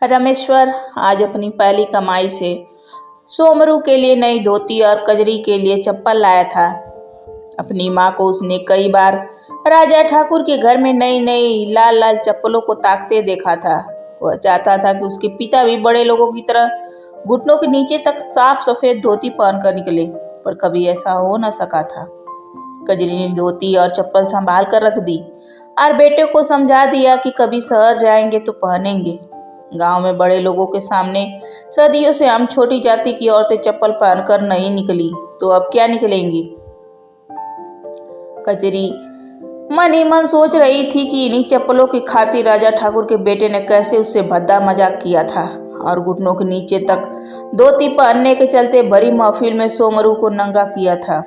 रमेश्वर आज अपनी पहली कमाई से सोमरू के लिए नई धोती और कजरी के लिए चप्पल लाया था। अपनी माँ को उसने कई बार राजा ठाकुर के घर में नई नई लाल लाल चप्पलों को ताकते देखा था। वह चाहता था कि उसके पिता भी बड़े लोगों की तरह घुटनों के नीचे तक साफ सफेद धोती पहनकर निकले, पर कभी ऐसा हो न सका था। कजरी ने धोती और चप्पल संभाल कर रख दी और बेटे को समझा दिया कि कभी शहर जाएंगे तो पहनेंगे। गांव में बड़े लोगों के सामने सदियों से हम छोटी जाति की औरतें चप्पल पहनकर नहीं निकली, तो अब क्या निकलेंगी। कजरी मन ही मन सोच रही थी कि इन्हीं चप्पलों की खातिर राजा ठाकुर के बेटे ने कैसे उससे भद्दा मजाक किया था और घुटनों के नीचे तक धोती पहनने के चलते भरी महफिल में सोमरू को नंगा किया था।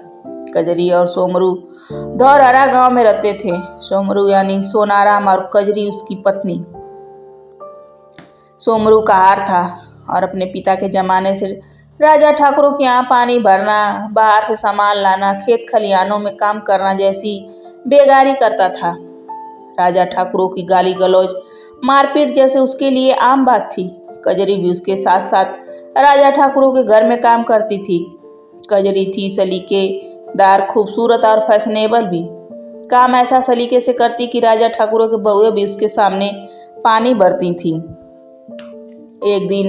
कजरी और सोमरू धौरहरा गांव में रहते थे। सोमरू यानी सोनाराम और कजरी उसकी पत्नी। सोमरू का हार था और अपने पिता के जमाने से राजा ठाकुरों के यहाँ पानी भरना, बाहर से सामान लाना, खेत खलिहानों में काम करना जैसी बेगारी करता था। राजा ठाकुरों की गाली गलौज, मारपीट जैसे उसके लिए आम बात थी। कजरी भी उसके साथ साथ राजा ठाकुरों के घर में काम करती थी। कजरी थी सलीकेदार, खूबसूरत और फैशनेबल भी। काम ऐसा सलीके से करती कि राजा ठाकुरों के बहुएं भी उसके सामने पानी भरती थी। एक दिन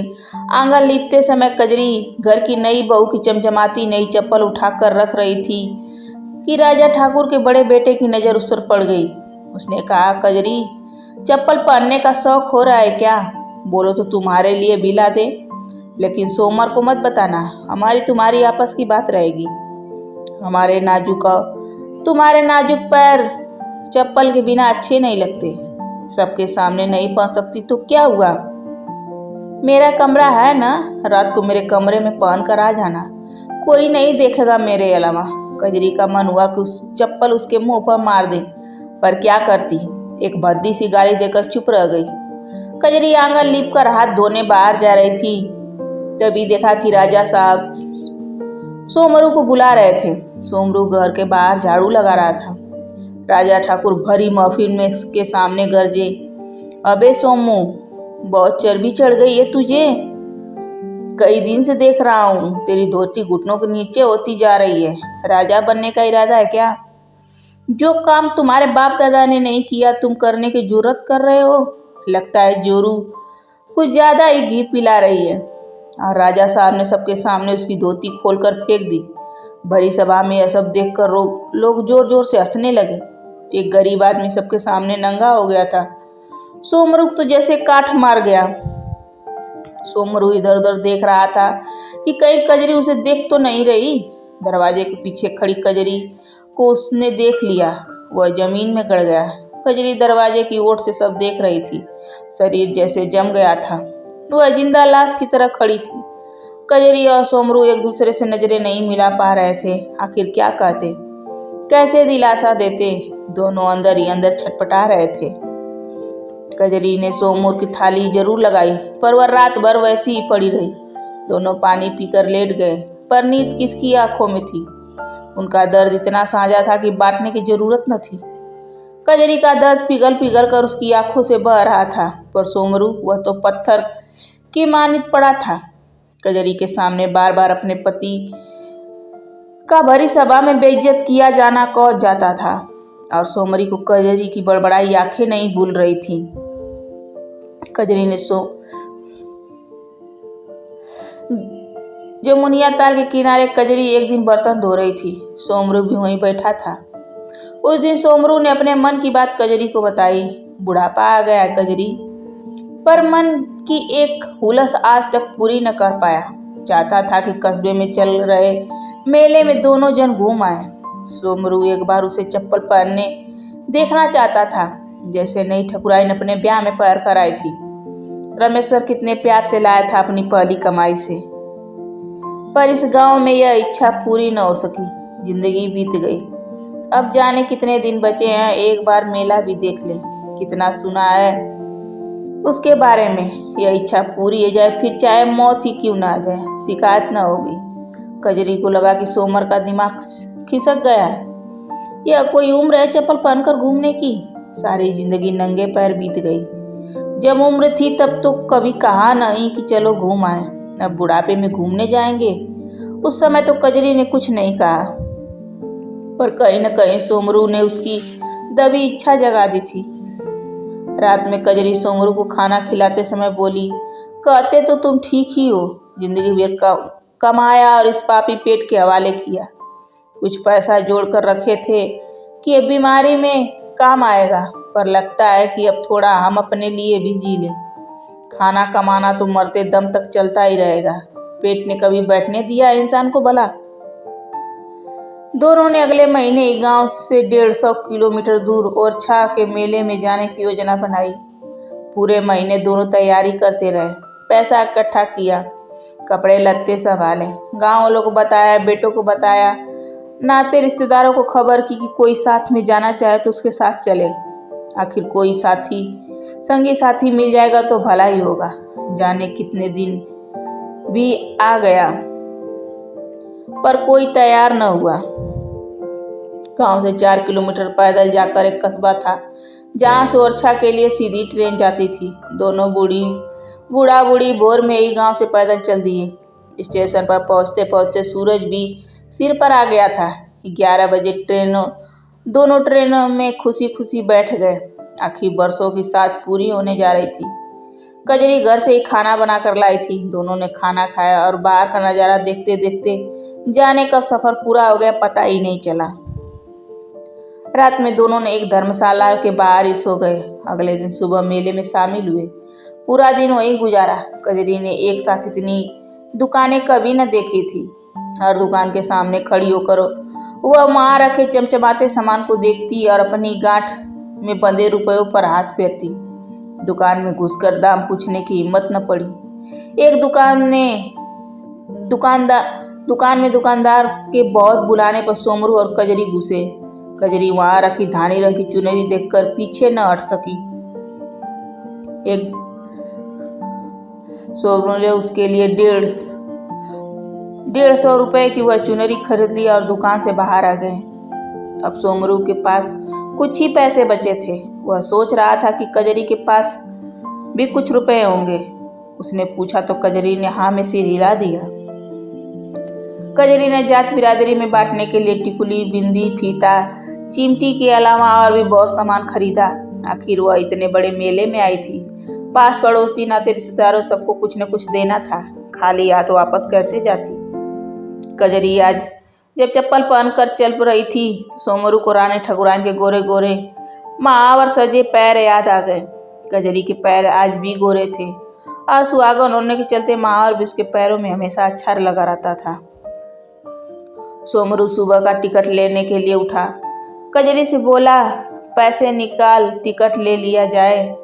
आंगन लीपते समय कजरी घर की नई बहू की चमचमाती नई चप्पल उठाकर रख रही थी कि राजा ठाकुर के बड़े बेटे की नज़र उस पर पड़ गई। उसने कहा, कजरी, चप्पल पहनने का शौक हो रहा है क्या? बोलो तो तुम्हारे लिए भी ला दे, लेकिन सोमवार को मत बताना, हमारी तुम्हारी आपस की बात रहेगी। तुम्हारे नाजुक पैर चप्पल के बिना अच्छे नहीं लगते। सबके सामने नहीं पहन सकती तो क्या हुआ? मेरा कमरा है ना, रात को मेरे कमरे में पहन कर आ जाना, कोई नहीं देखेगा मेरे अलावा। कजरी का मन हुआ कि उस चप्पल उसके मुंह पर मार दे, पर क्या करती, एक भद्दी सी गाली देकर चुप रह गई। कजरी आंगन लीप कर हाथ धोने बाहर जा रही थी, तभी देखा कि राजा साहब सोमरू को बुला रहे थे। सोमरू घर के बाहर झाड़ू लगा रहा था। राजा ठाकुर भरी महफिल में के सामने गरजे, अबे सोमू, बहुत चर्बी चढ़ गई है तुझे। कई दिन से देख रहा हूँ तेरी धोती घुटनों के नीचे होती जा रही है। राजा बनने का इरादा है क्या? जो काम तुम्हारे बाप दादा ने नहीं किया तुम करने की जुर्रत कर रहे हो। लगता है जोरू कुछ ज्यादा ही घी पिला रही है। और राजा साहब ने सबके सामने उसकी धोती खोलकर फेंक दी। भरी सभा में यह सब देखकर लोग जोर जोर से हंसने लगे। एक गरीब आदमी सबके सामने नंगा हो गया था। सोमरू तो जैसे काठ मार गया। सोमरू इधर उधर देख रहा था कि कहीं कजरी उसे देख तो नहीं रही। दरवाजे के पीछे खड़ी कजरी को उसने देख लिया। वह जमीन में गड़ गया। कजरी दरवाजे की ओर से सब देख रही थी। शरीर जैसे जम गया था। वह जिंदा लाश की तरह खड़ी थी। कजरी और सोमरू एक दूसरे से नजरें नहीं मिला पा रहे थे। आखिर क्या कहते, कैसे दिलासा देते? दोनों अंदर ही अंदर छटपटा रहे थे। कजरी ने सोमरू की थाली जरूर लगाई, पर वह रात भर वैसी ही पड़ी रही। दोनों पानी पीकर लेट गए, पर नींद किसकी आंखों में थी। उनका दर्द इतना साझा था कि बांटने की जरूरत न थी। कजरी का दर्द पिघल पिघल कर उसकी आंखों से बह रहा था, पर सोमरू, वह तो पत्थर की मानित पड़ा था। कजरी के सामने बार बार अपने पति का भरी सभा में बेइज्जत किया जाना कौध जाता था, और सोमरी को कजरी की बड़बड़ाई आंखें नहीं भूल रही थी। कजरी ने जमुनिया ताल के किनारे कजरी एक दिन बर्तन धो रही थी। सोमरू भी वहीं बैठा था। उस दिन सोमरू ने अपने मन की बात कजरी को बताई। बुढ़ापा आ गया है कजरी, पर मन की एक हुलस आज तक पूरी न कर पाया। चाहता था कि कस्बे में चल रहे मेले में दोनों जन घूम आए। सोमरू एक बार उसे चप्पल पहनने देखना चाहता था, जैसे नई ठकुराइन अपने ब्याह में पहन कर आई थी। रमेश्वर कितने प्यार से लाया था अपनी पहली कमाई से, पर इस गांव में यह इच्छा पूरी न हो सकी। जिंदगी बीत गई। अब जाने कितने दिन बचे हैं। एक बार मेला भी देख ले, कितना सुना है उसके बारे में। यह इच्छा पूरी हो जाए, फिर चाहे मौत ही क्यों ना आ जाए, शिकायत न होगी। कजरी को लगा कि सोमर का दिमाग खिसक गया है। यह कोई उम्र है चप्पल पहनकर घूमने की? सारी जिंदगी नंगे पैर बीत गई। जब उम्र थी तब तो कभी कहा नहीं कि चलो घूम आए, अब बुढ़ापे में घूमने जाएंगे। उस समय तो कजरी ने कुछ नहीं कहा, पर कहीं न कहीं सोमरू ने उसकी दबी इच्छा जगा दी थी। रात में कजरी सोमरू को खाना खिलाते समय बोली, कहते तो तुम ठीक ही हो, जिंदगी भर कमाया और इस पापी पेट के हवाले किया। कुछ पैसा जोड़ कर रखे थे कि अब बीमारी में काम आएगा, पर लगता है कि अब थोड़ा हम अपने लिए भी जी लें। खाना कमाना तो मरते दम तक चलता ही रहेगा, पेट ने कभी बैठने दिया इंसान को भला। दोनों ने अगले महीने ही गांव से 150 किलोमीटर दूर ओरछा के मेले में जाने की योजना बनाई। पूरे महीने दोनों तैयारी करते रहे, पैसा इकट्ठा किया, कपड़े लत्ते संभाले, गांव वालों को बताया, बेटों को बताया, नाते रिश्तेदारों को खबर की कि कोई साथ में जाना चाहे तो उसके साथ चले। आखिर कोई संगी साथी मिल जाएगा तो भला ही होगा। जाने कितने दिन भी आ गया पर कोई तैयार न हुआ। गांव से 4 किलोमीटर पैदल जाकर एक कस्बा था जहां से ओरछा के लिए सीधी ट्रेन जाती थी। दोनों बूढ़ा बूढ़ी भोर में ही गांव से पैदल चल दिए। स्टेशन पर पहुंचते पहुंचते सूरज भी सिर पर आ गया था। 11 बजे दोनों ट्रेनों में खुशी खुशी बैठ गए। आखिर बरसों की साथ पूरी होने जा रही थी। कजरी घर से ही खाना बना कर लाई थी। दोनों ने खाना खाया और बाहर का नज़ारा देखते देखते जाने कब सफ़र पूरा हो गया पता ही नहीं चला। रात में दोनों ने एक धर्मशाला के बाहर ही सो गए। अगले दिन सुबह मेले में शामिल हुए। पूरा दिन वहीं गुजारा। कजरी ने एक साथ इतनी दुकानें कभी न देखी थी। हर दुकान के सामने खड़ी होकर वह वहाँ रखे चमचमाते सामान को देखती और अपनी गांठ में बंधे रुपयों पर हाथ फेरती। दुकान में घुसकर दाम पूछने की हिम्मत न पड़ी। एक दुकान में दुकानदार के बहुत बुलाने पर सोमरू और कजरी घुसे। कजरी वहां रखी धानी रंग की चुनरी देखकर पीछे न हट सकी। सोमरू ने उसके लिए 150 रुपए की वह चुनरी खरीद ली और दुकान से बाहर आ गए। अब सोमरू के पास कुछ ही पैसे बचे थे। वह सोच रहा था कि कजरी के पास भी कुछ रुपए होंगे। उसने पूछा तो कजरी ने हाँ में सिर हिला दिया। कजरी ने जात बिरादरी में बांटने के लिए टिकुली, बिंदी, फीता, चिमटी के अलावा और भी बहुत सामान खरीदा। आखिर वह इतने बड़े मेले में आई थी। पास पड़ोसी, नाते रिश्तेदारों सबको कुछ न कुछ देना था। खाली हाथ वापस कैसे जाती। कजरी आज जब चप्पल पहनकर चल रही थी तो सोमरू को रानी ठकुराइन के गोरे गोरे महावर सजे पैर याद आ गए। कजरी के पैर आज भी गोरे थे और सुहागन होने के चलते महावर भी उसके पैरों में हमेशा अच्छा लगा रहता था। सोमरू सुबह का टिकट लेने के लिए उठा। कजरी से बोला, पैसे निकाल, टिकट ले लिया जाए,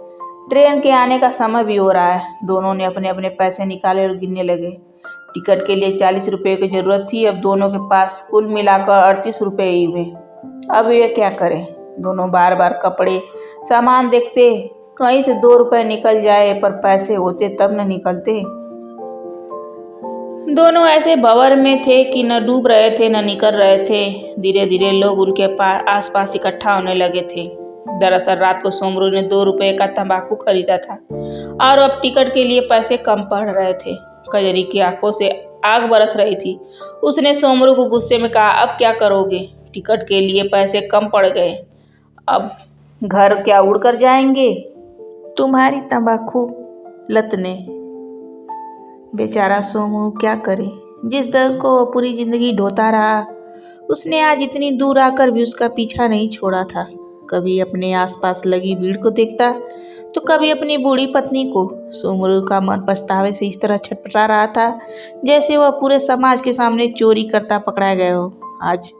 ट्रेन के आने का समय भी हो रहा है। दोनों ने अपने अपने पैसे निकाले और गिनने लगे। टिकट के लिए 40 रुपये की जरूरत थी। अब दोनों के पास कुल मिलाकर 38 रुपये ही हुए। अब वे क्या करें। दोनों बार बार कपड़े सामान देखते, कहीं से 2 रुपये निकल जाए, पर पैसे होते तब न निकलते। दोनों ऐसे भंवर में थे कि न डूब रहे थे न निकल रहे थे। धीरे धीरे लोग उनके आसपास इकट्ठा होने लगे थे। दरअसल रात को सोमरू ने 2 रुपये का तंबाकू खरीदा था और अब टिकट के लिए पैसे कम पड़ रहे थे। कजरी की आंखों से आग बरस रही थी। उसने सोमरू को गुस्से में कहा, अब क्या करोगे। टिकट के लिए पैसे कम पड़ गए, अब घर क्या उड़कर जाएंगे। तुम्हारी तंबाकू लत ने। बेचारा सोमू क्या करे। जिस दर्द को पूरी जिंदगी ढोता रहा, उसने आज इतनी दूर आकर भी उसका पीछा नहीं छोड़ा था। कभी अपने आसपास लगी भीड़ को देखता तो कभी अपनी बूढ़ी पत्नी को। सोमरू का मन पछतावे से इस तरह छटपटा रहा था जैसे वह पूरे समाज के सामने चोरी करता पकड़ा गया हो। आज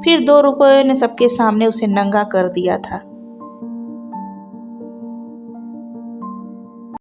फिर 2 रुपये ने सबके सामने उसे नंगा कर दिया था।